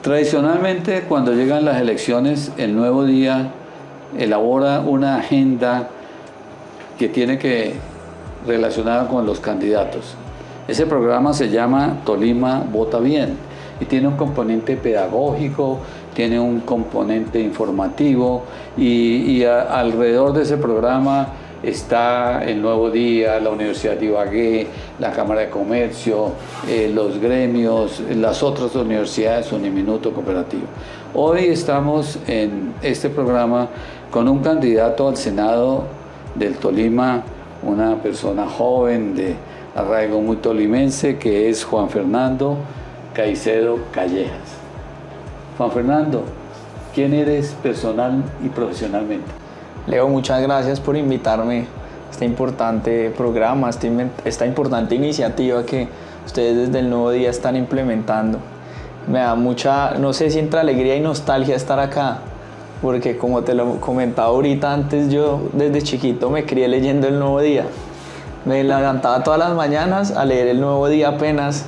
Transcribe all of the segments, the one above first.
Tradicionalmente, cuando llegan las elecciones, el Nuevo Día elabora una agenda que tiene que relacionada con los candidatos. Ese programa se llama Tolima Vota Bien y tiene un componente pedagógico, tiene un componente informativo y alrededor de ese programa está el Nuevo Día, la Universidad de Ibagué, la Cámara de Comercio, los gremios, las otras universidades, Uniminuto, Cooperativo. Hoy estamos en este programa con un candidato al Senado del Tolima, una persona joven de arraigo muy tolimense, que es Juan Fernando Caicedo Callejas. Juan Fernando, ¿quién eres personal y profesionalmente? Leo, muchas gracias por invitarme a este importante programa, esta importante iniciativa que ustedes desde el Nuevo Día están implementando. Me da mucha, no sé si entre alegría y nostalgia estar acá, porque como te lo comentaba ahorita antes, yo desde chiquito me crié leyendo el Nuevo Día. Me levantaba todas las mañanas a leer el Nuevo Día apenas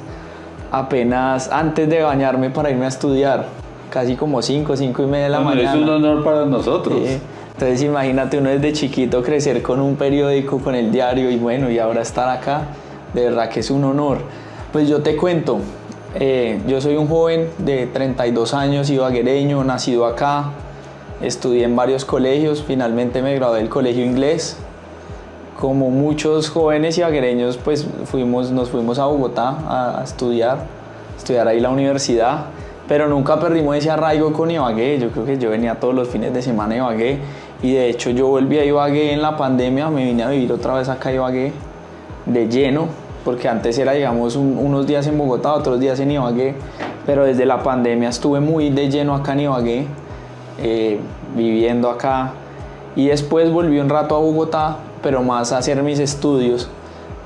antes de bañarme para irme a estudiar, casi como 5:30 de la mañana. Es un honor para nosotros. Entonces imagínate uno desde chiquito crecer con un periódico, con el diario y bueno, y ahora estar acá, de verdad que es un honor. Pues yo te cuento, yo soy un joven de 32 años, ibaguereño, nacido acá, estudié en varios colegios, finalmente me gradué del colegio inglés. Como muchos jóvenes ibaguereños, pues nos fuimos a Bogotá a estudiar ahí la universidad, pero nunca perdimos ese arraigo con Ibagué. Yo creo que yo venía todos los fines de semana a Ibagué y de hecho yo volví a Ibagué en la pandemia, me vine a vivir otra vez acá a Ibagué de lleno, porque antes era, digamos, unos días en Bogotá, otros días en Ibagué, pero desde la pandemia estuve muy de lleno acá en Ibagué, viviendo acá, y después volví un rato a Bogotá, pero más a hacer mis estudios.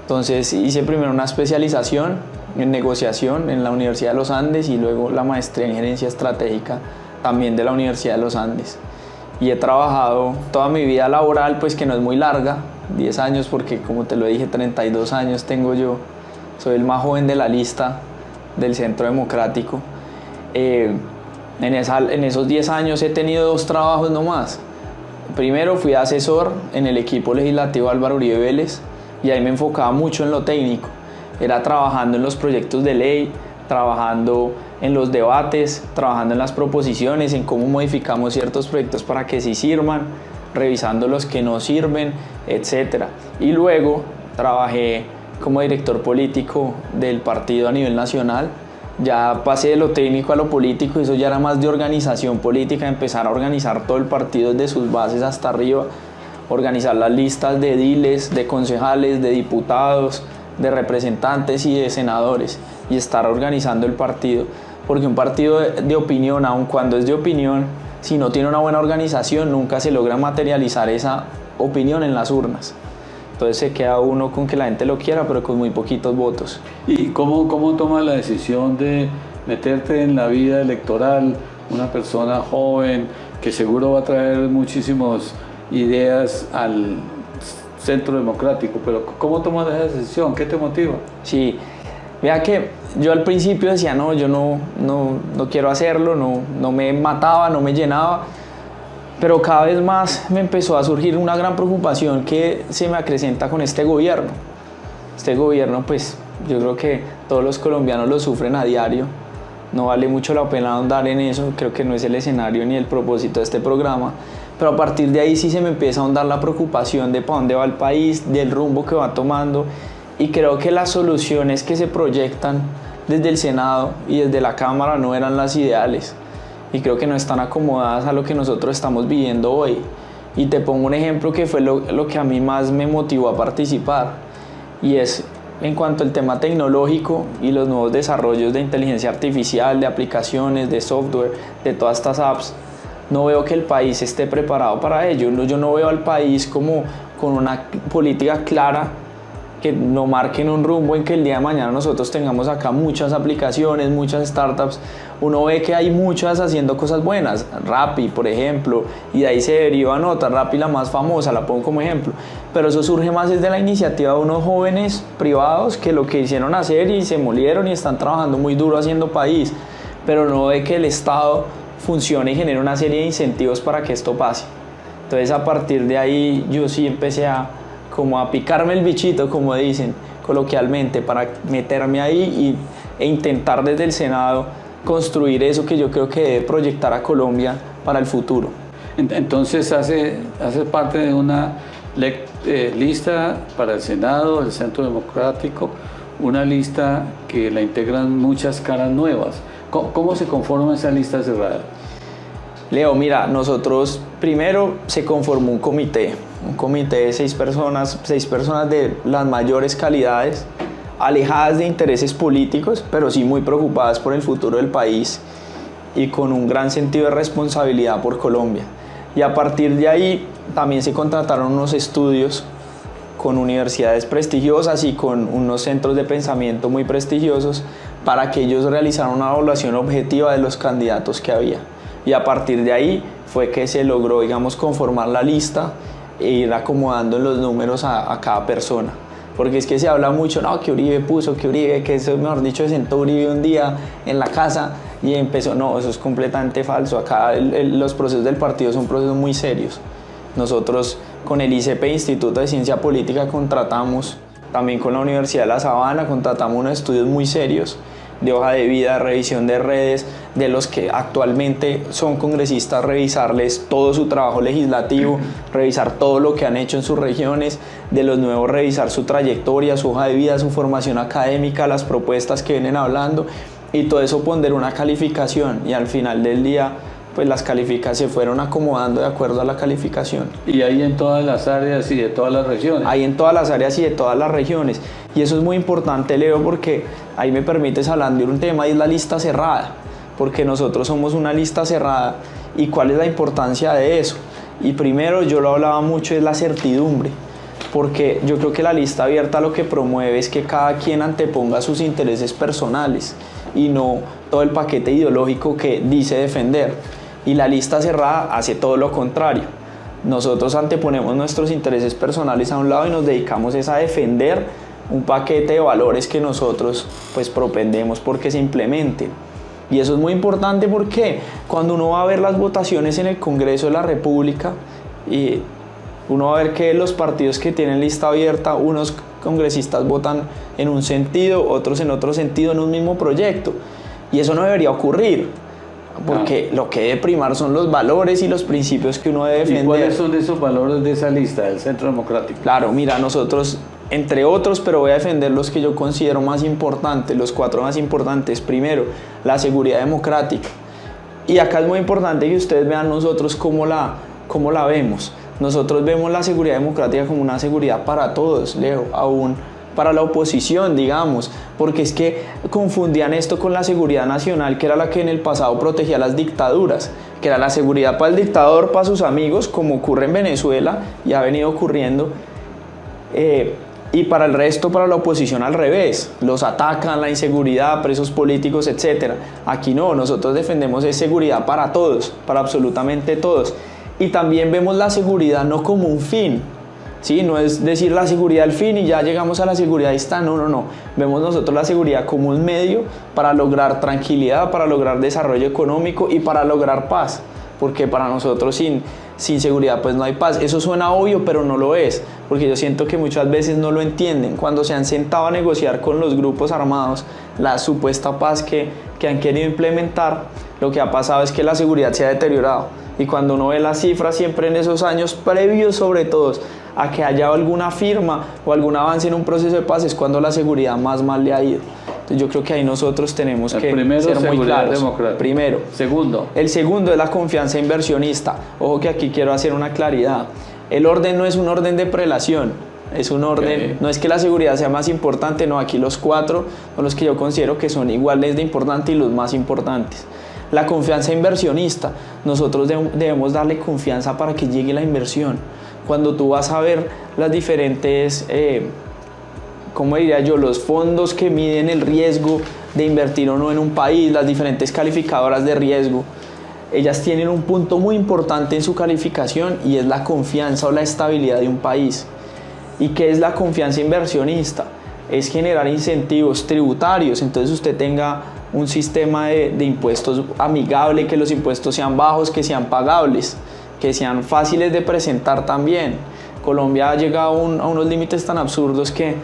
Entonces hice primero una especialización en negociación en la Universidad de los Andes y luego la maestría en gerencia estratégica también de la Universidad de los Andes. Y he trabajado toda mi vida laboral, pues que no es muy larga, 10 años, porque como te lo dije, 32 años tengo yo, soy el más joven de la lista del Centro Democrático. En esos 10 años he tenido 2 trabajos nomás. Primero fui asesor en el equipo legislativo Álvaro Uribe Vélez y ahí me enfocaba mucho en lo técnico. Era trabajando en los proyectos de ley, trabajando en los debates, trabajando en las proposiciones, en cómo modificamos ciertos proyectos para que sí sirvan, revisando los que no sirven, etc. Y luego trabajé como director político del partido a nivel nacional. Ya pasé de lo técnico a lo político, eso ya era más de organización política, empezar a organizar todo el partido desde sus bases hasta arriba, organizar las listas de ediles, de concejales, de diputados, de representantes y de senadores y estar organizando el partido, porque un partido de opinión, aun cuando es de opinión, si no tiene una buena organización nunca se logra materializar esa opinión en las urnas. Entonces se queda uno con que la gente lo quiera, pero con muy poquitos votos. ¿Y cómo tomas la decisión de meterte en la vida electoral? Una persona joven que seguro va a traer muchísimas ideas al Centro Democrático, pero ¿cómo tomas esa decisión? ¿Qué te motiva? Sí, vea que yo al principio decía, no, yo no quiero hacerlo, no me mataba, no me llenaba. Pero cada vez más me empezó a surgir una gran preocupación que se me acrecenta con este gobierno. Este gobierno, pues, yo creo que todos los colombianos lo sufren a diario. No vale mucho la pena ahondar en eso, creo que no es el escenario ni el propósito de este programa. Pero a partir de ahí sí se me empieza a ahondar la preocupación de para dónde va el país, del rumbo que va tomando. Y creo que las soluciones que se proyectan desde el Senado y desde la Cámara no eran las ideales. Y creo que no están acomodadas a lo que nosotros estamos viviendo hoy. Y te pongo un ejemplo que fue lo que a mí más me motivó a participar, y es en cuanto al tema tecnológico y los nuevos desarrollos de inteligencia artificial, de aplicaciones, de software, de todas estas apps. No veo que el país esté preparado para ello. Yo no veo al país como con una política clara que no marquen un rumbo en que el día de mañana nosotros tengamos acá muchas aplicaciones, muchas startups. Uno ve que hay muchas haciendo cosas buenas, Rappi por ejemplo, y de ahí se derivan otras, Rappi la más famosa, la pongo como ejemplo, pero eso surge más desde la iniciativa de unos jóvenes privados que lo que hicieron hacer y se molieron y están trabajando muy duro haciendo país. pero no ve que el Estado funcione y genere una serie de incentivos para que esto pase. Entonces a partir de ahí yo sí empecé a picarme el bichito, como dicen coloquialmente, para meterme ahí e intentar desde el Senado construir eso que yo creo que debe proyectar a Colombia para el futuro. Entonces hace parte de una lista para el Senado, el Centro Democrático, una lista que la integran muchas caras nuevas. ¿Cómo se conforma esa lista cerrada? Leo, mira, nosotros primero se conformó un comité de 6 personas de las mayores calidades, alejadas de intereses políticos, pero sí muy preocupadas por el futuro del país y con un gran sentido de responsabilidad por Colombia. Y a partir de ahí también se contrataron unos estudios con universidades prestigiosas y con unos centros de pensamiento muy prestigiosos para que ellos realizaran una evaluación objetiva de los candidatos que había. Y a partir de ahí fue que se logró, digamos, conformar la lista e ir acomodando los números a cada persona. Porque es que se habla mucho, no, que Uribe puso, que Uribe, que eso, mejor dicho, se sentó Uribe un día en la casa y empezó. No, eso es completamente falso. Acá los procesos del partido son procesos muy serios. Nosotros con el ICP, Instituto de Ciencia Política, contratamos, también con la Universidad de La Sabana, contratamos unos estudios muy serios de hoja de vida, revisión de redes, de los que actualmente son congresistas, revisarles todo su trabajo legislativo, revisar todo lo que han hecho en sus regiones, de los nuevos revisar su trayectoria, su hoja de vida, su formación académica, las propuestas que vienen hablando, y todo eso poner una calificación, y al final del día pues las calificaciones se fueron acomodando de acuerdo a la calificación. ¿Y ahí en todas las áreas y de todas las regiones? Hay en todas las áreas y de todas las regiones. Y eso es muy importante, Leo, porque ahí me permites hablar de un tema y es la lista cerrada. Porque nosotros somos una lista cerrada. ¿Y cuál es la importancia de eso? Y primero, yo lo hablaba mucho, es la certidumbre. Porque yo creo que la lista abierta lo que promueve es que cada quien anteponga sus intereses personales y no todo el paquete ideológico que dice defender. Y la lista cerrada hace todo lo contrario. Nosotros anteponemos nuestros intereses personales a un lado y nos dedicamos a defender un paquete de valores que nosotros pues propendemos porque se implementen. Y eso es muy importante porque cuando uno va a ver las votaciones en el Congreso de la República, y uno va a ver que los partidos que tienen lista abierta, unos congresistas votan en un sentido, otros en otro sentido en un mismo proyecto. Y eso no debería ocurrir. Porque lo que debe primar son los valores y los principios que uno debe defender. ¿Y cuáles son esos valores de esa lista del Centro Democrático? Claro, mira, nosotros, entre otros, pero voy a defender los que yo considero más importantes, los 4 más importantes. Primero, la seguridad democrática. Y acá es muy importante que ustedes vean nosotros cómo la vemos. Nosotros vemos la seguridad democrática como una seguridad para todos, Leo, aún para la oposición, digamos, porque es que confundían esto con la seguridad nacional, que era la que en el pasado protegía las dictaduras, que era la seguridad para el dictador, para sus amigos, como ocurre en Venezuela y ha venido ocurriendo, y para el resto, para la oposición al revés, los atacan, la inseguridad, presos políticos, etc. Aquí no, nosotros defendemos es seguridad para todos, para absolutamente todos, y también vemos la seguridad no como un fin. Sí, no es decir la seguridad al fin y ya llegamos a la seguridad y está, no. Vemos nosotros la seguridad como un medio para lograr tranquilidad, para lograr desarrollo económico y para lograr paz. Porque para nosotros sin seguridad pues no hay paz. Eso suena obvio, pero no lo es. Porque yo siento que muchas veces no lo entienden. Cuando se han sentado a negociar con los grupos armados la supuesta paz que han querido implementar, lo que ha pasado es que la seguridad se ha deteriorado. Y cuando uno ve las cifras siempre en esos años previos sobre todo a que haya alguna firma o algún avance en un proceso de paz es cuando la seguridad más mal le ha ido. Entonces yo creo que ahí nosotros tenemos que ser muy claros. Primero. Segundo. El segundo es la confianza inversionista. Ojo que aquí quiero hacer una claridad. El orden no es un orden de prelación. Es un orden, no es que la seguridad sea más importante, no, aquí los 4 son los que yo considero que son iguales de importantes y los más importantes. La confianza inversionista, nosotros debemos darle confianza para que llegue la inversión. Cuando tú vas a ver las diferentes, ¿cómo diría yo?, los fondos que miden el riesgo de invertir o no en un país, las diferentes calificadoras de riesgo, ellas tienen un punto muy importante en su calificación y es la confianza o la estabilidad de un país. ¿Y qué es la confianza inversionista? Es generar incentivos tributarios, entonces usted tenga un sistema de impuestos amigable, que los impuestos sean bajos, que sean pagables, que sean fáciles de presentar también. Colombia ha llegado a unos límites tan absurdos que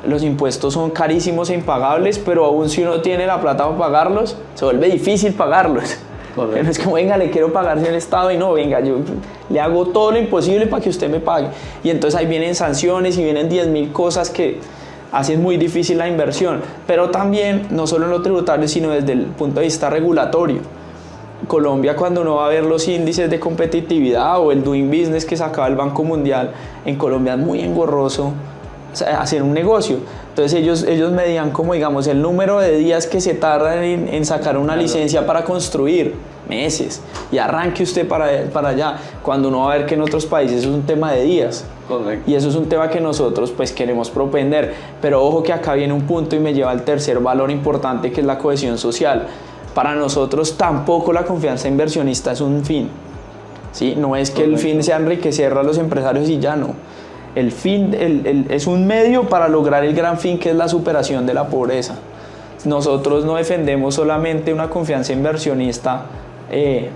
los impuestos son carísimos e impagables, pero aún si uno tiene la plata para pagarlos, se vuelve difícil pagarlos. Correcto. Es como, venga, le quiero pagar al Estado y no, venga, yo le hago todo lo imposible para que usted me pague. Y entonces ahí vienen sanciones y vienen 10.000 cosas que hacen muy difícil la inversión. Pero también, no solo en lo tributario, sino desde el punto de vista regulatorio. Colombia, cuando uno va a ver los índices de competitividad o el Doing Business que sacaba el Banco Mundial, en Colombia es muy engorroso hacer un negocio. Entonces ellos medían como, digamos, el número de días que se tardan en sacar una licencia para construir, meses, y arranque usted para allá, cuando uno va a ver que en otros países eso es un tema de días. Correcto. Y eso es un tema que nosotros pues queremos propender, pero ojo que acá viene un punto y me lleva al tercer valor importante, que es la cohesión social. Para nosotros tampoco la confianza inversionista es un fin, ¿sí? No es que Correcto. El fin sea enriquecer a los empresarios y ya no. El fin es un medio para lograr el gran fin, que es la superación de la pobreza. Nosotros no defendemos solamente una confianza inversionista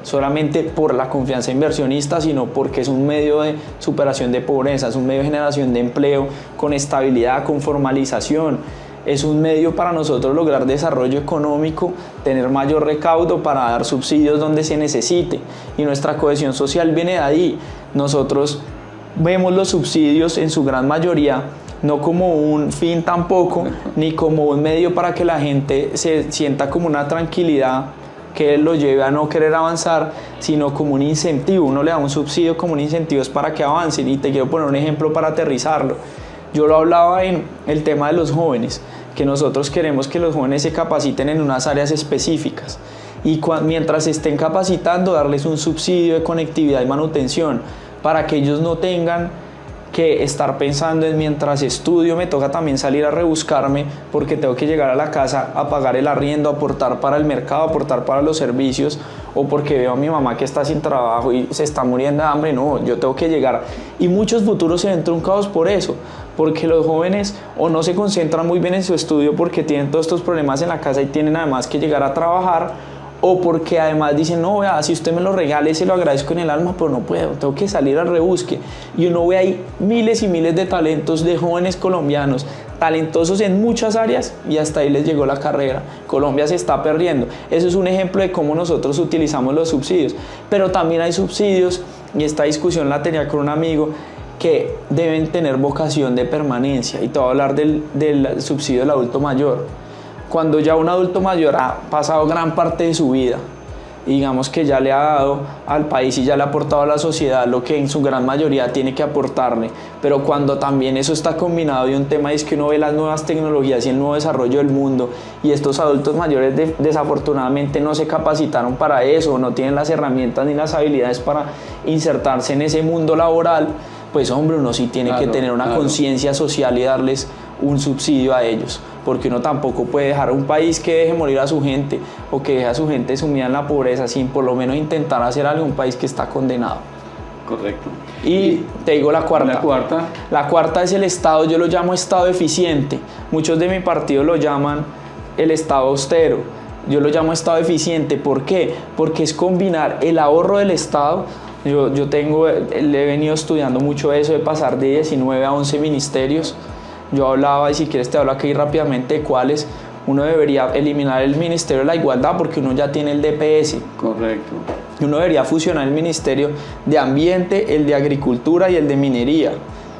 solamente por la confianza inversionista, sino porque es un medio de superación de pobreza, es un medio de generación de empleo con estabilidad, con formalización. Es un medio para nosotros lograr desarrollo económico, tener mayor recaudo para dar subsidios donde se necesite. Y nuestra cohesión social viene de ahí. Nosotros vemos los subsidios en su gran mayoría no como un fin tampoco, ni como un medio para que la gente se sienta como una tranquilidad que lo lleve a no querer avanzar, sino como un incentivo. Uno le da un subsidio como un incentivo es para que avancen. Y te quiero poner un ejemplo para aterrizarlo. Yo lo hablaba en el tema de los jóvenes, que nosotros queremos que los jóvenes se capaciten en unas áreas específicas y mientras se estén capacitando darles un subsidio de conectividad y manutención para que ellos no tengan que estar pensando en mientras estudio me toca también salir a rebuscarme porque tengo que llegar a la casa a pagar el arriendo, aportar para el mercado, aportar para los servicios, o porque veo a mi mamá que está sin trabajo y se está muriendo de hambre. No, yo tengo que llegar. Y muchos futuros se ven truncados por eso, porque los jóvenes o no se concentran muy bien en su estudio porque tienen todos estos problemas en la casa y tienen además que llegar a trabajar, o porque además dicen, no, vea, si usted me lo regale, se lo agradezco en el alma, pero no puedo, tengo que salir al rebusque. Y uno ve ahí miles y miles de talentos de jóvenes colombianos, talentosos en muchas áreas, y hasta ahí les llegó la carrera. Colombia se está perdiendo. Eso es un ejemplo de cómo nosotros utilizamos los subsidios. Pero también hay subsidios, y esta discusión la tenía con un amigo, que deben tener vocación de permanencia. Y te voy a hablar del subsidio del adulto mayor. Cuando ya un adulto mayor ha pasado gran parte de su vida, digamos que ya le ha dado al país y ya le ha aportado a la sociedad lo que en su gran mayoría tiene que aportarle, pero cuando también eso está combinado de un tema es que uno ve las nuevas tecnologías y el nuevo desarrollo del mundo, y estos adultos mayores desafortunadamente no se capacitaron para eso, no tienen las herramientas ni las habilidades para insertarse en ese mundo laboral, pues hombre, uno sí tiene que tener una conciencia social y darles un subsidio a ellos, porque uno tampoco puede dejar a un país que deje morir a su gente o que deje a su gente sumida en la pobreza sin por lo menos intentar hacer algo, un país que está condenado. Correcto. Y te digo la cuarta. La cuarta es el Estado, yo lo llamo Estado eficiente. Muchos de mi partido lo llaman el Estado austero. Yo lo llamo Estado eficiente. ¿Por qué? Porque es combinar el ahorro del Estado. Le he venido estudiando mucho eso de pasar de 19 a 11 ministerios. Yo hablaba, y si quieres te hablo aquí rápidamente de cuáles. Uno debería eliminar el Ministerio de la Igualdad porque uno ya tiene el DPS. Correcto. Y uno debería fusionar el Ministerio de Ambiente, el de Agricultura y el de Minería.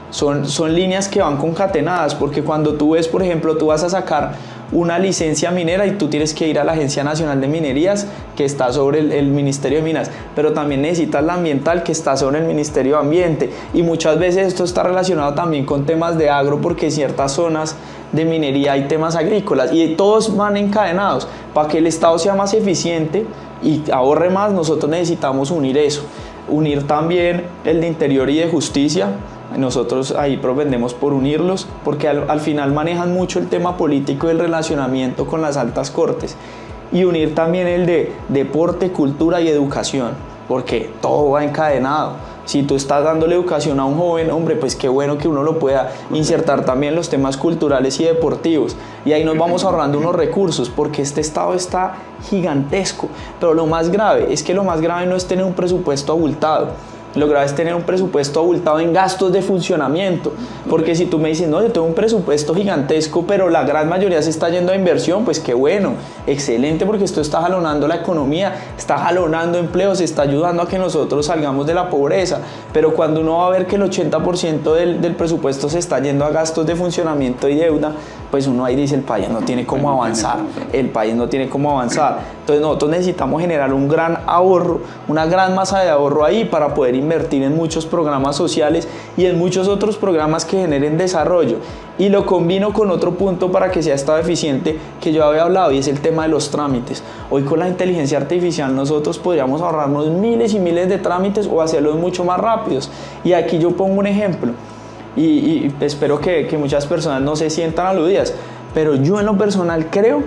Son líneas que van concatenadas, porque cuando tú ves, por ejemplo, tú vas a sacar una licencia minera y tú tienes que ir a la Agencia Nacional de Minerías, que está sobre el Ministerio de Minas, pero también necesitas la ambiental, que está sobre el Ministerio de Ambiente, y muchas veces esto está relacionado también con temas de agro, porque en ciertas zonas de minería hay temas agrícolas, y todos van encadenados. Para que el Estado sea más eficiente y ahorre más, nosotros necesitamos unir eso, unir también el de Interior y de Justicia. Nosotros ahí propendemos por unirlos, porque al final manejan mucho el tema político y el relacionamiento con las altas cortes, y unir también el de Deporte, Cultura y Educación, porque todo va encadenado. Si tú estás dándole educación a un joven, hombre, pues qué bueno que uno lo pueda insertar también en los temas culturales y deportivos. Y ahí nos vamos ahorrando unos recursos, porque este estado está gigantesco. Pero lo más grave es que lo más grave no es tener un presupuesto abultado. Lo grave es tener un presupuesto abultado en gastos de funcionamiento, porque si tú me dices, no, yo tengo un presupuesto gigantesco, pero la gran mayoría se está yendo a inversión, pues qué bueno, excelente, porque esto está jalonando la economía, está jalonando empleos, está ayudando a que nosotros salgamos de la pobreza. Pero cuando uno va a ver que el 80% del presupuesto se está yendo a gastos de funcionamiento y deuda, pues uno ahí dice, el país no tiene cómo avanzar, el país no tiene cómo avanzar. Entonces nosotros necesitamos generar un gran ahorro, una gran masa de ahorro ahí para poder invertir en muchos programas sociales y en muchos otros programas que generen desarrollo. Y lo combino con otro punto para que sea estado eficiente que yo había hablado, y es el tema de los trámites. Hoy con la inteligencia artificial nosotros podríamos ahorrarnos miles y miles de trámites o hacerlos mucho más rápidos. Y aquí yo pongo un ejemplo. Y espero que muchas personas no se sientan aludidas, pero yo en lo personal creo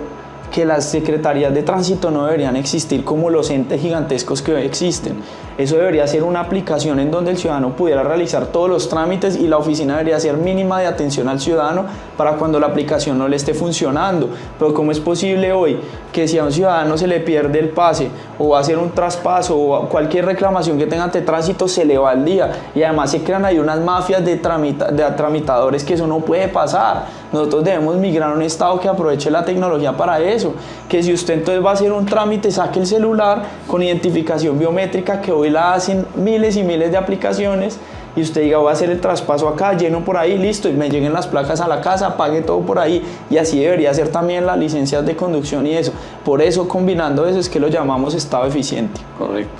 que las secretarías de tránsito no deberían existir como los entes gigantescos que hoy existen. Eso debería ser una aplicación en donde el ciudadano pudiera realizar todos los trámites, y la oficina debería ser mínima de atención al ciudadano para cuando la aplicación no le esté funcionando. Pero ¿cómo es posible hoy que si a un ciudadano se le pierde el pase o va a hacer un traspaso o cualquier reclamación que tenga ante tránsito, se le va el día? Y además se crean ahí unas mafias de tramitadores, que eso no puede pasar. Nosotros debemos migrar a un estado que aproveche la tecnología para eso. Que si usted entonces va a hacer un trámite, saque el celular con identificación biométrica, que hoy la hacen miles y miles de aplicaciones, y usted diga, voy a hacer el traspaso acá, lleno por ahí, listo, y me lleguen las placas a la casa, pague todo por ahí. Y así debería ser también las licencias de conducción y eso. Por eso, combinando eso, es que lo llamamos estado eficiente. Correcto.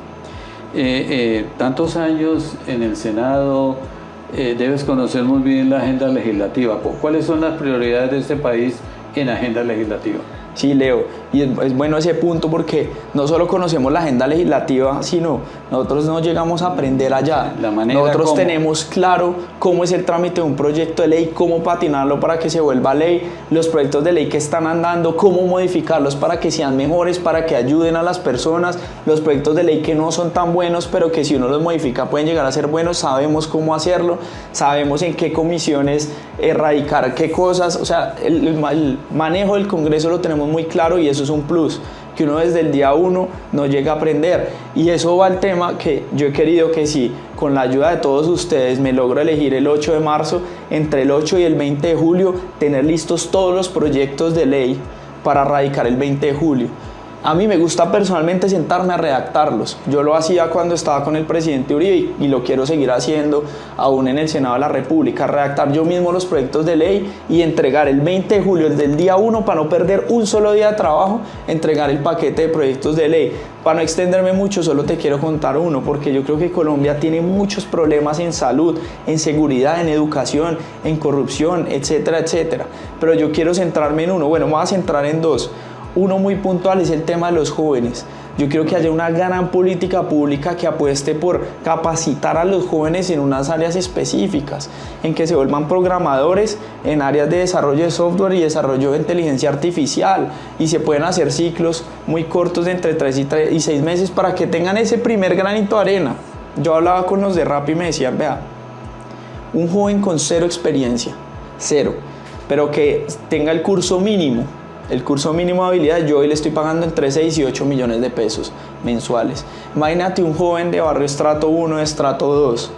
Tantos años en el Senado, debes conocer muy bien la agenda legislativa. ¿Cuáles son las prioridades de este país en agenda legislativa? Sí, Leo, y es bueno ese punto, porque no solo conocemos la agenda legislativa, sino nosotros no llegamos a aprender allá. Nosotros tenemos claro cómo es el trámite de un proyecto de ley, cómo patinarlo para que se vuelva ley, los proyectos de ley que están andando, cómo modificarlos para que sean mejores, para que ayuden a las personas, los proyectos de ley que no son tan buenos, pero que si uno los modifica pueden llegar a ser buenos, sabemos cómo hacerlo, sabemos en qué comisiones erradicar qué cosas. O sea, el manejo del Congreso lo tenemos muy claro, y eso es un plus que uno desde el día 1 no llega a aprender. Y eso va al tema que yo he querido que, si con la ayuda de todos ustedes me logro elegir el 8 de marzo, entre el 8 y el 20 de julio, tener listos todos los proyectos de ley para radicar el 20 de julio. A mí me gusta personalmente sentarme a redactarlos. Yo lo hacía cuando estaba con el presidente Uribe, y lo quiero seguir haciendo aún en el Senado de la República, redactar yo mismo los proyectos de ley y entregar el 20 de julio, desde el día 1, para no perder un solo día de trabajo, entregar el paquete de proyectos de ley. Para no extenderme mucho, solo te quiero contar uno, porque yo creo que Colombia tiene muchos problemas en salud, en seguridad, en educación, en corrupción, etcétera, etcétera. Pero yo quiero centrarme en uno. Bueno, me voy a centrar en dos. Uno muy puntual es el tema de los jóvenes. Yo quiero que haya una gran política pública que apueste por capacitar a los jóvenes en unas áreas específicas, en que se vuelvan programadores en áreas de desarrollo de software y desarrollo de inteligencia artificial, y se pueden hacer ciclos muy cortos de entre 3 y 6 meses para que tengan ese primer granito de arena. Yo hablaba con los de Rappi y me decían, vea, un joven con cero experiencia, cero, pero que tenga el curso mínimo de habilidad, yo hoy le estoy pagando entre 6 y 8 millones de pesos mensuales. Imagínate un joven de barrio estrato 1, de estrato 2,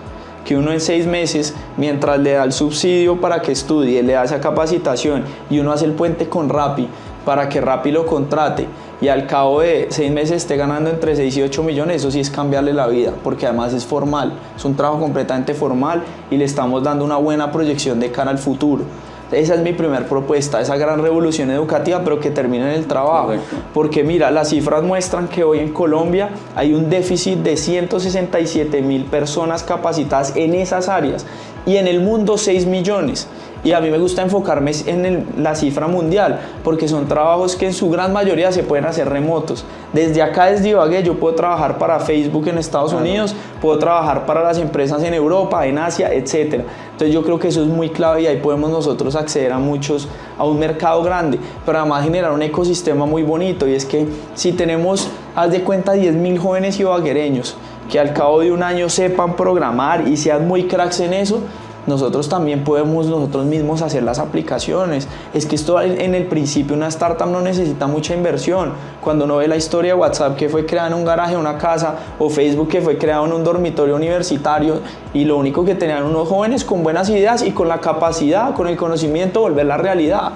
que uno en 6 meses, mientras le da el subsidio para que estudie, le da esa capacitación, y uno hace el puente con Rappi para que Rappi lo contrate, y al cabo de 6 meses esté ganando entre 6 y 8 millones, eso sí es cambiarle la vida, porque además es formal, es un trabajo completamente formal, y le estamos dando una buena proyección de cara al futuro. Esa es mi primera propuesta, esa gran revolución educativa, pero que termine en el trabajo. Correcto. Porque mira, las cifras muestran que hoy en Colombia hay un déficit de 167.000 personas capacitadas en esas áreas, y en el mundo 6 millones. Y a mí me gusta enfocarme en la cifra mundial, porque son trabajos que en su gran mayoría se pueden hacer remotos. Desde acá, desde Ibagué, yo puedo trabajar para Facebook en Estados Unidos, puedo trabajar para las empresas en Europa, en Asia, etc. Entonces yo creo que eso es muy clave, y ahí podemos nosotros acceder a un mercado grande, pero además generar un ecosistema muy bonito. Y es que si tenemos, haz de cuenta, 10.000 jóvenes ibaguereños que al cabo de un año sepan programar y sean muy cracks en eso, nosotros también podemos nosotros mismos hacer las aplicaciones. Es que esto en el principio una startup no necesita mucha inversión. Cuando uno ve la historia de WhatsApp que fue creada en un garaje de una casa, o Facebook que fue creado en un dormitorio universitario, y lo único que tenían unos jóvenes con buenas ideas y con la capacidad, con el conocimiento de volver la realidad,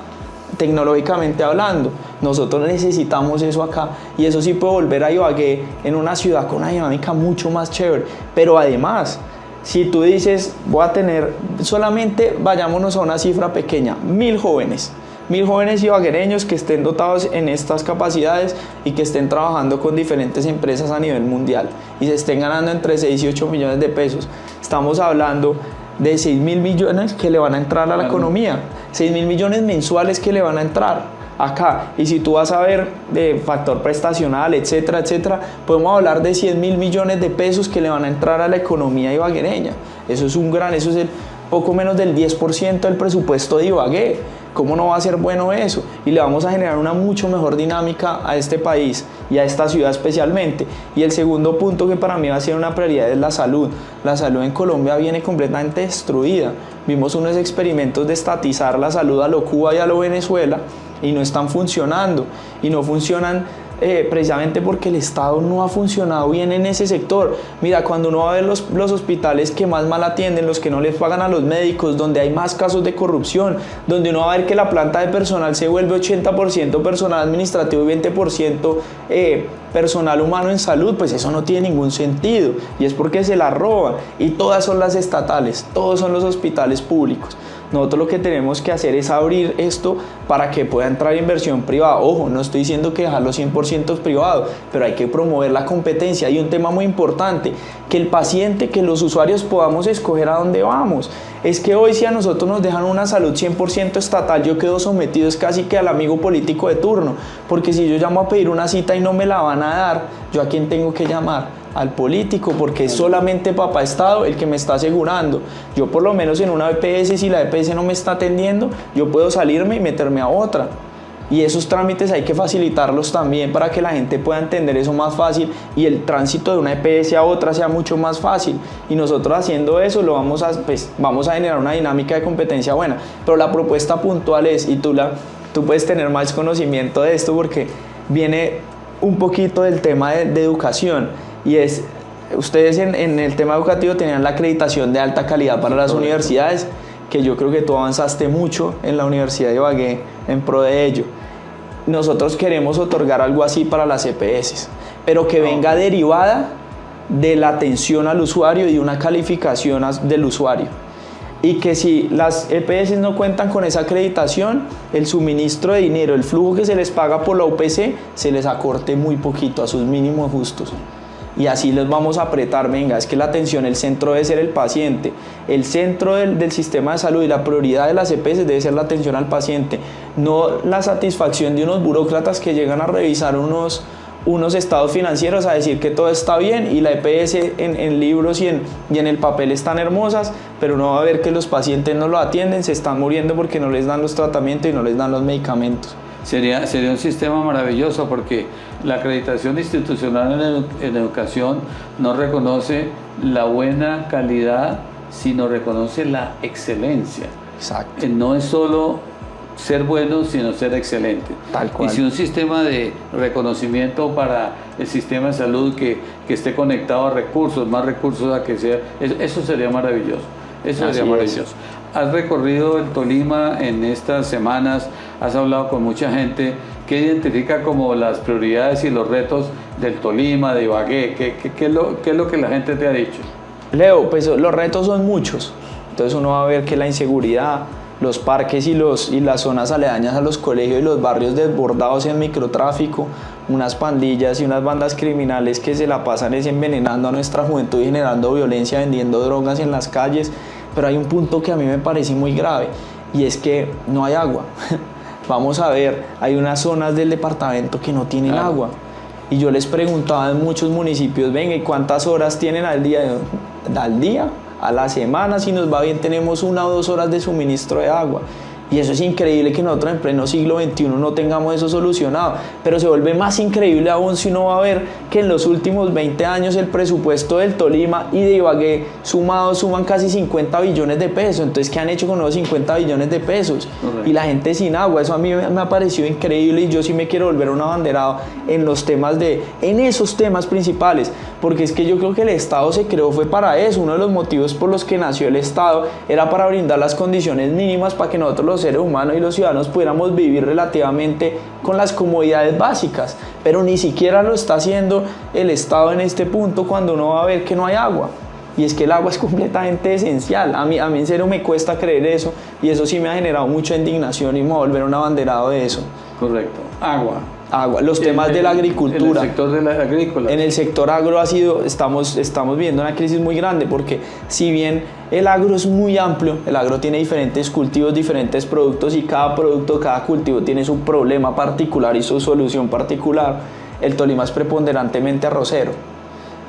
tecnológicamente hablando. Nosotros necesitamos eso acá, y eso sí puede volver a Ibagué en una ciudad con una dinámica mucho más chévere. Pero además, si tú dices, voy a tener solamente, vayámonos a una cifra pequeña, 1000 jóvenes ibaguereños que estén dotados en estas capacidades y que estén trabajando con diferentes empresas a nivel mundial y se estén ganando entre 6 y 8 millones de pesos. Estamos hablando de 6.000 millones que le van a entrar a la economía, 6.000 millones mensuales que le van a entrar acá. Y si tú vas a ver de factor prestacional, etcétera, etcétera, podemos hablar de 100.000 millones de pesos que le van a entrar a la economía ibaguereña. Eso es el poco menos del 10% del presupuesto de Ibagué. ¿Cómo no va a ser bueno eso? Y le vamos a generar una mucho mejor dinámica a este país y a esta ciudad especialmente. Y el segundo punto que para mí va a ser una prioridad es la salud. La salud en Colombia viene completamente destruida. Vimos unos experimentos de estatizar la salud a lo Cuba y a lo Venezuela y no están funcionando. Y no funcionan precisamente porque el Estado no ha funcionado bien en ese sector. Mira, cuando uno va a ver los hospitales que más mal atienden, los que no les pagan a los médicos, donde hay más casos de corrupción, donde uno va a ver que la planta de personal se vuelve 80% personal administrativo y 20% personal humano en salud, pues eso no tiene ningún sentido, y es porque se la roban, y todas son las estatales, todos son los hospitales públicos. Nosotros lo que tenemos que hacer es abrir esto para que pueda entrar inversión privada. Ojo, no estoy diciendo que dejarlo 100% privado, pero hay que promover la competencia. Hay un tema muy importante, que el paciente, que los usuarios podamos escoger a dónde vamos. Es que hoy si a nosotros nos dejan una salud 100% estatal, yo quedo sometido es casi que al amigo político de turno, porque si yo llamo a pedir una cita y no me la van a dar, ¿yo a quién tengo que llamar? Al político, porque es solamente papá Estado el que me está asegurando. Yo por lo menos en una EPS, si la EPS no me está atendiendo, yo puedo salirme y meterme a otra. Y esos trámites hay que facilitarlos también para que la gente pueda entender eso más fácil y el tránsito de una EPS a otra sea mucho más fácil. Y nosotros haciendo eso vamos a generar una dinámica de competencia buena. Pero la propuesta puntual es, y tú puedes tener más conocimiento de esto porque viene un poquito del tema de educación. Y es, ustedes en el tema educativo tenían la acreditación de alta calidad para las universidades, que yo creo que tú avanzaste mucho en la Universidad de Ibagué en pro de ello. Nosotros queremos otorgar algo así para las EPS, pero que venga derivada de la atención al usuario y de una calificación del usuario. Y que si las EPS no cuentan con esa acreditación, el suministro de dinero, el flujo que se les paga por la UPC, se les acorte muy poquito a sus mínimos justos. Y así les vamos a apretar, venga, es que la atención, el centro debe ser el paciente, el centro del sistema de salud y la prioridad de las EPS debe ser la atención al paciente, no la satisfacción de unos burócratas que llegan a revisar unos estados financieros a decir que todo está bien y la EPS en libros y en el papel están hermosas, pero no va a ver que los pacientes no lo atienden, se están muriendo porque no les dan los tratamientos y no les dan los medicamentos. Sería un sistema maravilloso porque la acreditación institucional en educación no reconoce la buena calidad, sino reconoce la excelencia. Exacto. No es solo ser bueno, sino ser excelente. Tal cual. Y si un sistema de reconocimiento para el sistema de salud que esté conectado a recursos, más recursos a que sea, eso sería maravilloso. Eso sería maravilloso. Has recorrido el Tolima en estas semanas, has hablado con mucha gente. ¿Qué identifica como las prioridades y los retos del Tolima, de Ibagué? ¿Qué es lo que la gente te ha dicho? Leo, pues los retos son muchos. Entonces uno va a ver que la inseguridad, los parques y las zonas aledañas a los colegios y los barrios desbordados en microtráfico, unas pandillas y unas bandas criminales que se la pasan envenenando a nuestra juventud y generando violencia, vendiendo drogas en las calles. Pero hay un punto que a mí me parece muy grave y es que no hay agua. Vamos a ver, hay unas zonas del departamento que no tienen agua. Y yo les preguntaba en muchos municipios, venga, ¿y cuántas horas tienen al día? ¿Al día? A la semana, si nos va bien, tenemos 1 o 2 horas de suministro de agua. Y eso es increíble que nosotros en pleno siglo XXI no tengamos eso solucionado. Pero se vuelve más increíble aún si uno va a ver que en los últimos 20 años el presupuesto del Tolima y de Ibagué suman casi 50 billones de pesos. Entonces, ¿qué han hecho con esos 50 billones de pesos? Correcto. Y la gente sin agua. Eso a mí me ha parecido increíble y yo sí me quiero volver un abanderado en esos temas principales. Porque es que yo creo que el Estado se creó fue para eso. Uno de los motivos por los que nació el Estado era para brindar las condiciones mínimas para que nosotros los seres humanos y los ciudadanos pudiéramos vivir relativamente con las comodidades básicas, pero ni siquiera lo está haciendo el Estado en este punto cuando uno va a ver que no hay agua. Y es que el agua es completamente esencial. A mí en serio me cuesta creer eso y eso sí me ha generado mucha indignación y me voy a volver un abanderado de eso. Correcto. Agua. Los temas de la agricultura. En el sector de la agrícola. En el sector agro estamos viendo una crisis muy grande porque si bien el agro es muy amplio, el agro tiene diferentes cultivos, diferentes productos y cada producto, cada cultivo tiene su problema particular y su solución particular. El Tolima es preponderantemente arrocero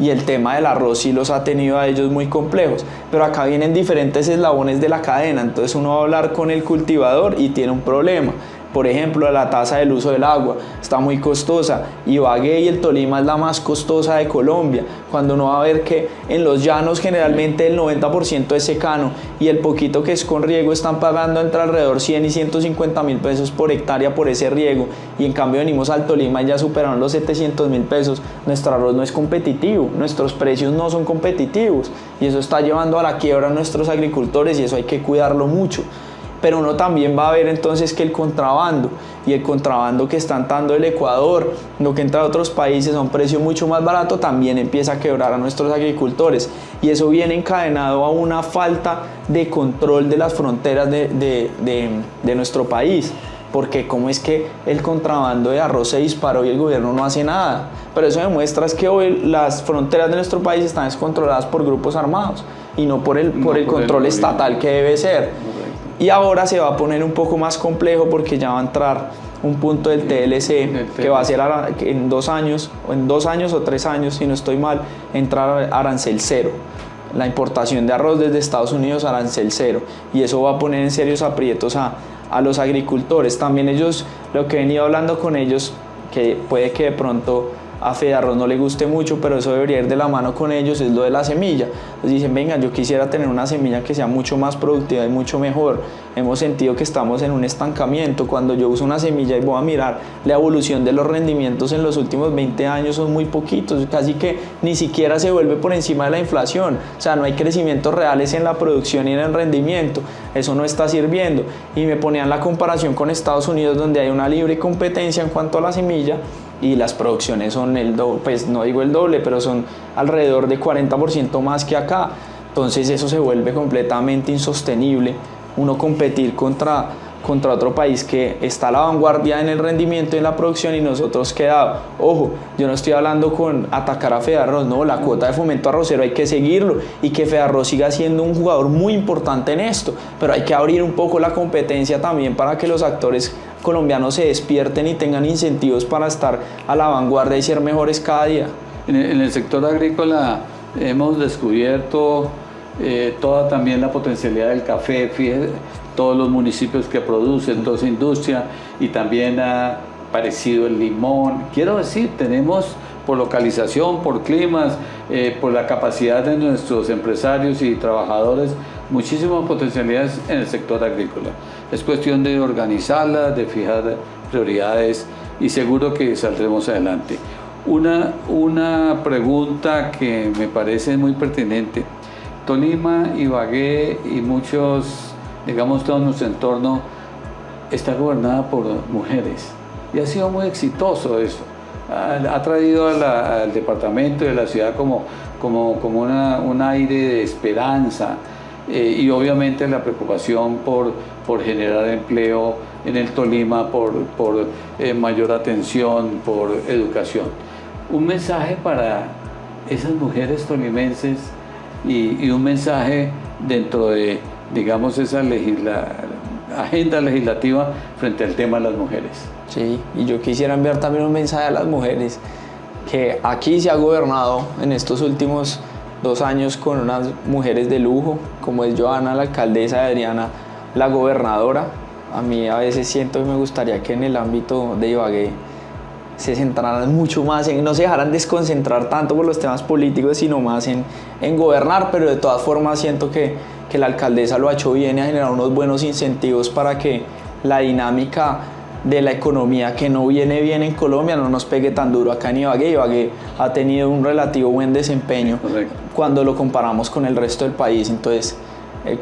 y el tema del arroz sí los ha tenido a ellos muy complejos, pero acá vienen diferentes eslabones de la cadena, entonces uno va a hablar con el cultivador y tiene un problema. Por ejemplo, la tasa del uso del agua está muy costosa. Ibagué y el Tolima es la más costosa de Colombia. Cuando uno va a ver que en los llanos generalmente el 90% es secano y el poquito que es con riego están pagando entre alrededor 100 y 150 mil pesos por hectárea por ese riego. Y en cambio venimos al Tolima y ya superaron los 700 mil pesos. Nuestro arroz no es competitivo, nuestros precios no son competitivos. Y eso está llevando a la quiebra a nuestros agricultores y eso hay que cuidarlo mucho. Pero uno también va a ver entonces que el contrabando que está entrando del Ecuador, lo que entra de otros países a un precio mucho más barato, también empieza a quebrar a nuestros agricultores y eso viene encadenado a una falta de control de las fronteras de nuestro país. Porque cómo es que el contrabando de arroz se disparó y el gobierno no hace nada. Pero eso demuestra es que hoy las fronteras de nuestro país están descontroladas por grupos armados y no por el control estatal que debe ser. Y ahora se va a poner un poco más complejo porque ya va a entrar un punto del TLC que va a ser en 2 años o 3 años, si no estoy mal, entrar arancel cero. La importación de arroz desde Estados Unidos arancel cero. Y eso va a poner en serios aprietos a los agricultores. También ellos, lo que he venido hablando con ellos, que puede que de pronto a Fedarroz no le guste mucho, pero eso debería ir de la mano con ellos, es lo de la semilla. Entonces dicen, venga, yo quisiera tener una semilla que sea mucho más productiva y mucho mejor. Hemos sentido que estamos en un estancamiento. Cuando yo uso una semilla y voy a mirar la evolución de los rendimientos en los últimos 20 años son muy poquitos, casi que ni siquiera se vuelve por encima de la inflación. O sea, no hay crecimientos reales en la producción y en el rendimiento. Eso no está sirviendo. Y me ponían la comparación con Estados Unidos, donde hay una libre competencia en cuanto a la semilla, y las producciones son el doble, pues no digo el doble, pero son alrededor de 40% más que acá. Entonces eso se vuelve completamente insostenible, uno competir contra otro país que está a la vanguardia en el rendimiento y en la producción y nosotros quedado. Ojo, yo no estoy hablando con atacar a Fedarroz, no, la cuota de fomento arrocero hay que seguirlo y que Fedarroz siga siendo un jugador muy importante en esto, pero hay que abrir un poco la competencia también para que los actores colombianos se despierten y tengan incentivos para estar a la vanguardia y ser mejores cada día. En el sector agrícola hemos descubierto toda también la potencialidad del café, fíjate, todos los municipios que producen, toda esa industria, y también ha aparecido el limón. Quiero decir, tenemos por localización, por climas, por la capacidad de nuestros empresarios y trabajadores, muchísimas potencialidades en el sector agrícola. Es cuestión de organizarla, de fijar prioridades y seguro que saldremos adelante. Una pregunta que me parece muy pertinente. Tolima, Ibagué y muchos, digamos, todo nuestro entorno está gobernada por mujeres y ha sido muy exitoso eso. Ha traído al departamento y a la ciudad como un aire de esperanza y obviamente la preocupación por generar empleo en el Tolima, por mayor atención, por educación. Un mensaje para esas mujeres tolimenses y un mensaje dentro de, digamos, esa agenda legislativa frente al tema de las mujeres. Sí, y yo quisiera enviar también un mensaje a las mujeres, que aquí se ha gobernado en estos últimos 2 años con unas mujeres de lujo, como es Johanna, la alcaldesa, y Adriana, la gobernadora, A mí a veces siento que me gustaría que en el ámbito de Ibagué se centraran mucho más no se dejaran desconcentrar tanto por los temas políticos, sino más en gobernar, pero de todas formas siento que la alcaldesa lo ha hecho bien y ha generado unos buenos incentivos para que la dinámica de la economía que no viene bien en Colombia no nos pegue tan duro acá en Ibagué. Ibagué ha tenido un relativo buen desempeño. Correcto. Cuando lo comparamos con el resto del país, entonces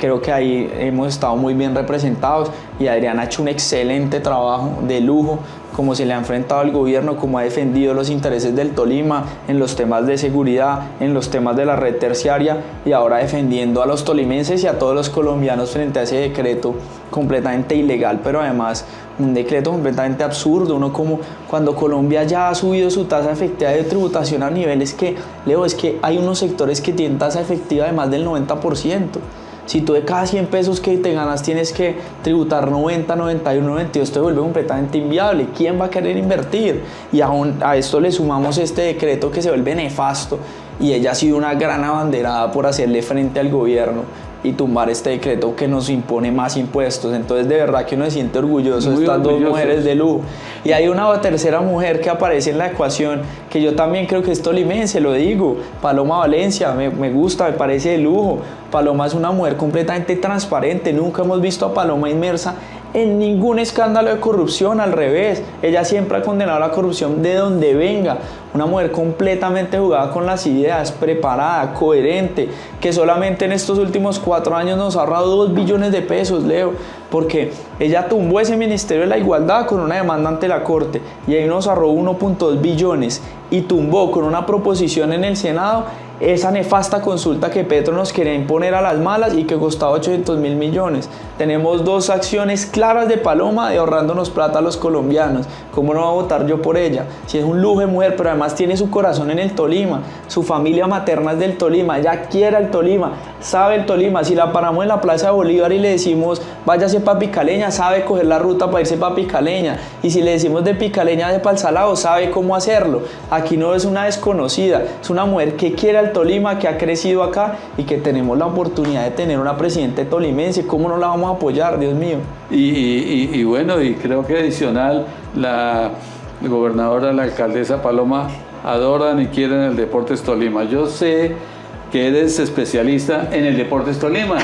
creo que ahí hemos estado muy bien representados y Adrián ha hecho un excelente trabajo de lujo, como se le ha enfrentado al gobierno, como ha defendido los intereses del Tolima en los temas de seguridad, en los temas de la red terciaria y ahora defendiendo a los tolimenses y a todos los colombianos frente a ese decreto completamente ilegal, pero además un decreto completamente absurdo. Uno como cuando Colombia ya ha subido su tasa efectiva de tributación a niveles que, Leo, es que hay unos sectores que tienen tasa efectiva de más del 90%. Si tú de cada 100 pesos que te ganas tienes que tributar 90, 91, 92, te vuelve completamente inviable. ¿Quién va a querer invertir? Y aún a esto le sumamos este decreto que se vuelve nefasto y ella ha sido una gran abanderada por hacerle frente al gobierno y tumbar este decreto que nos impone más impuestos. Entonces de verdad que uno se siente orgulloso de estas dos mujeres de lujo. Y hay una tercera mujer que aparece en la ecuación que yo también creo que es tolimense, lo digo, Paloma Valencia, me gusta, me parece de lujo. Paloma es una mujer completamente transparente, nunca hemos visto a Paloma inmersa en ningún escándalo de corrupción, al revés, ella siempre ha condenado la corrupción de donde venga. Una mujer completamente jugada con las ideas, preparada, coherente, que solamente en estos últimos 4 años nos ha ahorrado 2 billones de pesos, Leo, porque ella tumbó ese Ministerio de la Igualdad con una demanda ante la Corte y ahí nos ahorró 1.2 billones y tumbó con una proposición en el Senado esa nefasta consulta que Petro nos quería imponer a las malas y que costaba 800.000 millones. Tenemos 2 acciones claras de Paloma de ahorrándonos plata a los colombianos. ¿Cómo no va a votar yo por ella? Si es un lujo de mujer, pero además tiene su corazón en el Tolima, su familia materna es del Tolima, ella quiere el Tolima, sabe el Tolima. Si la paramos en la Plaza de Bolívar y le decimos váyase para Picaleña, sabe coger la ruta para irse para Picaleña, y si le decimos de Picaleña de Pal Salado, sabe cómo hacerlo. Aquí no es una desconocida, es una mujer que quiere al Tolima, que ha crecido acá y que tenemos la oportunidad de tener una presidente tolimense. ¿Cómo no la vamos a apoyar, Dios mío? Y bueno, y creo que adicional la gobernadora, la alcaldesa Paloma adoran y quieren el Deportes Tolima. Yo sé que eres especialista en el Deportes Tolima.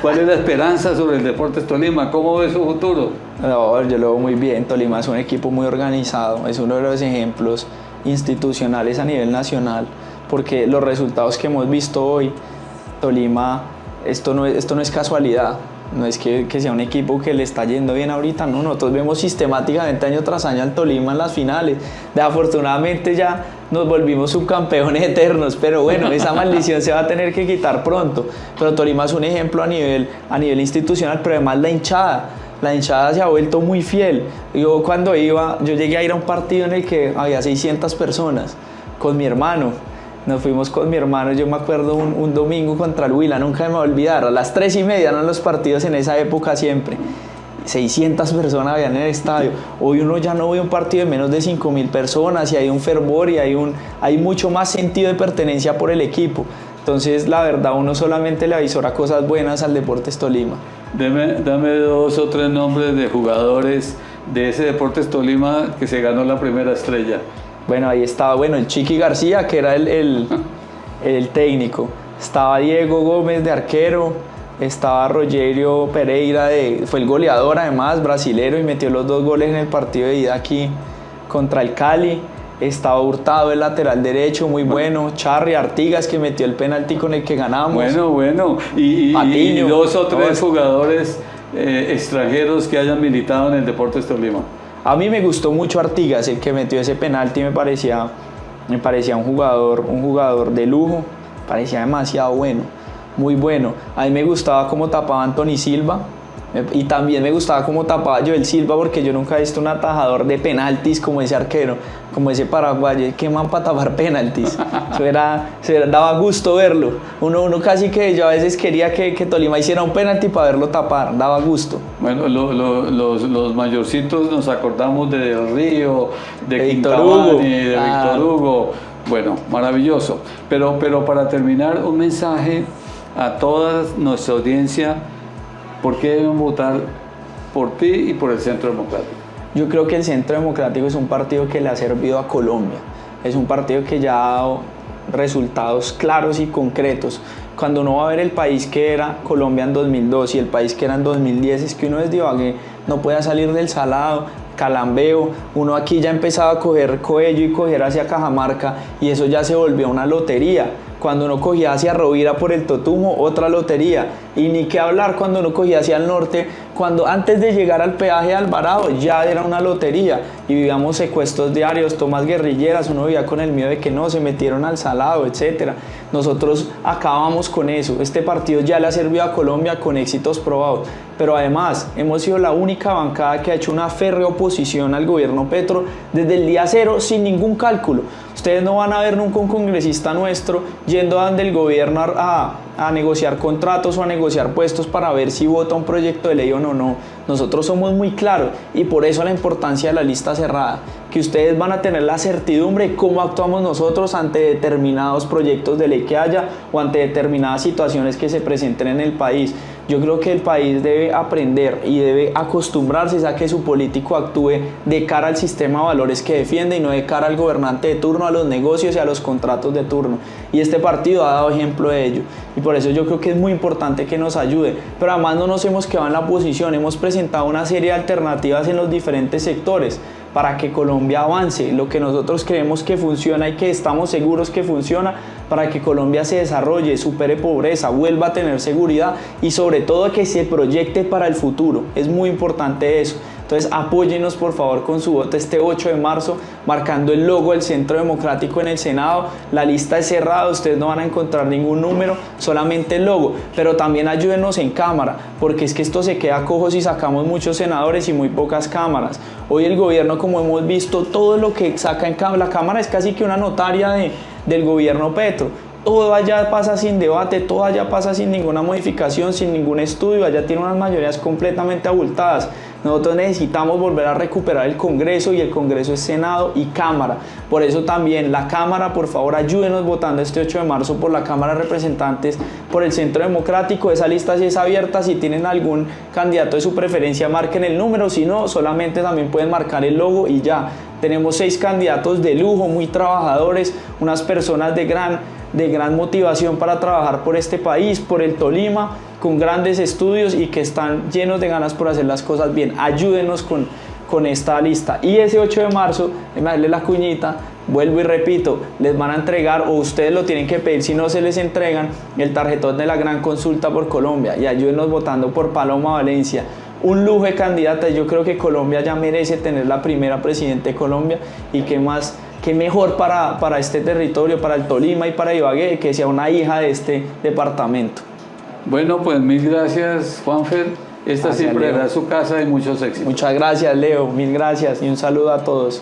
¿Cuál es la esperanza sobre el Deportes Tolima? ¿Cómo ves su futuro? No, yo lo veo muy bien. Tolima es un equipo muy organizado, es uno de los ejemplos institucionales a nivel nacional, porque los resultados que hemos visto hoy, Tolima, esto no es casualidad. No es que sea un equipo que le está yendo bien ahorita, no, nosotros vemos sistemáticamente año tras año al Tolima en las finales. Afortunadamente ya nos volvimos subcampeones eternos, pero bueno, esa maldición se va a tener que quitar pronto. Pero Tolima es un ejemplo a nivel institucional, pero además la hinchada se ha vuelto muy fiel. Yo llegué a ir a un partido en el que había 600 personas con mi hermano. Nos fuimos con mi hermano, yo me acuerdo un domingo contra el Huila, nunca me voy a olvidar, a las 3:30 eran los partidos en esa época siempre. 600 personas habían en el estadio. Hoy uno ya no ve un partido de menos de 5.000 personas y hay un fervor y hay mucho más sentido de pertenencia por el equipo. Entonces, la verdad, uno solamente le avisora cosas buenas al Deportes Tolima. Dame 2 o 3 nombres de jugadores de ese Deportes Tolima que se ganó la primera estrella. Bueno, ahí estaba, el Chiqui García, que era el técnico. Estaba Diego Gómez de arquero. Estaba Rogerio Pereira, fue el goleador además, brasilero, y metió los 2 goles en el partido de ida aquí contra el Cali. Estaba Hurtado, el lateral derecho, muy bueno. Charry Artigas, que metió el penalti con el que ganamos. Bueno. Y 2 o 3 jugadores extranjeros que hayan militado en el Deportes Tolima. A mí me gustó mucho Artigas, el que metió ese penalti me parecía un jugador de lujo, parecía demasiado bueno, muy bueno. A mí me gustaba cómo tapaba Anthony Silva y también me gustaba cómo tapaba Joel Silva, porque yo nunca he visto un atajador de penaltis como ese arquero, como ese paraguayo, que man para tapar penaltis. Daba gusto verlo. Uno casi que yo a veces quería que Tolima hiciera un penalti para verlo tapar, daba gusto. Bueno, los mayorcitos nos acordamos de Del Río, de Víctor Hugo, de Víctor Hugo. Bueno, maravilloso. Pero para terminar, un mensaje a toda nuestra audiencia. ¿Por qué deben votar por ti y por el Centro Democrático? Yo creo que el Centro Democrático es un partido que le ha servido a Colombia. Es un partido que ya ha dado resultados claros y concretos. Cuando uno va a ver el país que era Colombia en 2002 y el país que era en 2010, es que uno desde Ibagué no puede salir del Salado, Calambeo, uno aquí ya empezaba a coger Coello y coger hacia Cajamarca y eso ya se volvió una lotería. Cuando uno cogía hacia Rovira por el Totumo, otra lotería. Y ni qué hablar cuando uno cogía hacia el norte, cuando antes de llegar al peaje de Alvarado ya era una lotería. Y vivíamos secuestros diarios, tomas guerrilleras, uno vivía con el miedo de que no, se metieron al Salado, etc. Nosotros acabamos con eso. Este partido ya le ha servido a Colombia con éxitos probados. Pero además, hemos sido la única bancada que ha hecho una férrea oposición al gobierno Petro desde el día cero sin ningún cálculo. Ustedes no van a ver nunca un congresista nuestro yendo a donde el gobierno a negociar contratos o a negociar puestos para ver si vota un proyecto de ley o no. Nosotros somos muy claros y por eso la importancia de la lista cerrada, que ustedes van a tener la certidumbre de cómo actuamos nosotros ante determinados proyectos de ley que haya o ante determinadas situaciones que se presenten en el país. Yo creo que el país debe aprender y debe acostumbrarse a que su político actúe de cara al sistema de valores que defiende y no de cara al gobernante de turno, a los negocios y a los contratos de turno. Y este partido ha dado ejemplo de ello. Y por eso yo creo que es muy importante que nos ayude. Pero además no nos hemos quedado en la oposición, hemos presentado una serie de alternativas en los diferentes sectores para que Colombia avance, lo que nosotros creemos que funciona y que estamos seguros que funciona, para que Colombia se desarrolle, supere pobreza, vuelva a tener seguridad y sobre todo que se proyecte para el futuro. Es muy importante eso. Entonces apóyennos por favor con su voto este 8 de marzo, marcando el logo del Centro Democrático en el Senado. La lista es cerrada, ustedes no van a encontrar ningún número, solamente el logo. Pero también ayúdenos en Cámara, porque es que esto se queda cojo si sacamos muchos senadores y muy pocas cámaras. Hoy el gobierno, como hemos visto, todo lo que saca en Cámara, la Cámara es casi que una notaria del gobierno Petro. Todo allá pasa sin debate, todo allá pasa sin ninguna modificación, sin ningún estudio, allá tiene unas mayorías completamente abultadas. Nosotros necesitamos volver a recuperar el Congreso y el Congreso es Senado y Cámara. Por eso también la Cámara, por favor, ayúdenos votando este 8 de marzo por la Cámara de Representantes, por el Centro Democrático. Esa lista sí es abierta, si tienen algún candidato de su preferencia marquen el número, si no, solamente también pueden marcar el logo y ya. Tenemos 6 candidatos de lujo, muy trabajadores, unas personas de gran motivación para trabajar por este país, por el Tolima, con grandes estudios y que están llenos de ganas por hacer las cosas bien. Ayúdenos con esta lista. Y ese 8 de marzo, déjenme darle la cuñita, vuelvo y repito, les van a entregar, o ustedes lo tienen que pedir si no se les entregan, el tarjetón de la gran consulta por Colombia. Y ayúdenos votando por Paloma Valencia. Un lujo de candidata. Yo creo que Colombia ya merece tener la primera presidenta de Colombia y qué mejor para este territorio, para el Tolima y para Ibagué, que sea una hija de este departamento. Bueno, pues mil gracias, Juanfer. Esta Gracias, siempre Leo. será su casa y muchos éxitos. Muchas gracias, Leo. Mil gracias y un saludo a todos.